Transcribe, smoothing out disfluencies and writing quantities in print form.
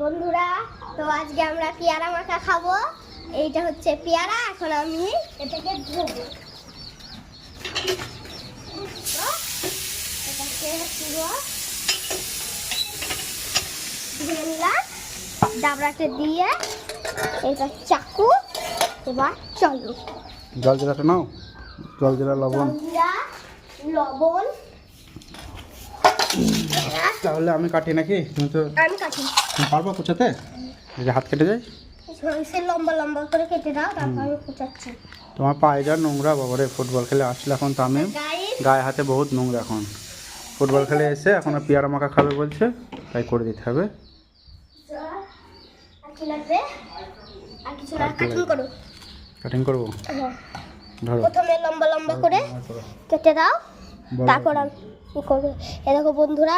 বন্ধুরা, তো আজকে আমরা পেয়ারা মাখা খাবো। এইটা হচ্ছে পেয়ারা। এখন আমি এটাকে ধোবো। এটাকে পুরো ধুয়ে নিলাম ডাবরাতে দিয়ে। এটা চাকু। এবার চলো জল জিরাটা নাও। জল জিরা লবণ। লবণ তাহলে আমি কাটি নাকি? তুমি তো আমি কাটি। তুমি পারবো কুচাতে? যদি হাত কেটে যায়? সে লম্বা লম্বা করে কেটে দাও, তারপর আমি কুচাচ্ছি। তোমার পায়ে যা নোংরা বাবারে। ফুটবল খেলে আসলে এখন তো আমি গায়ে হাতে বহুত নোংরা। এখন ফুটবল খেলে এসে এখন পেয়ারা মাখা খাবে বলছে, তাই করে দিতে হবে। আর কি লাগবে? আর কিছু না, কাটিং করো। কাটিং করবো? হ্যাঁ, ধরো। প্রথমে লম্বা লম্বা করে কেটে দাও, তারপর আমি কি করবো। এ দেখো বন্ধুরা,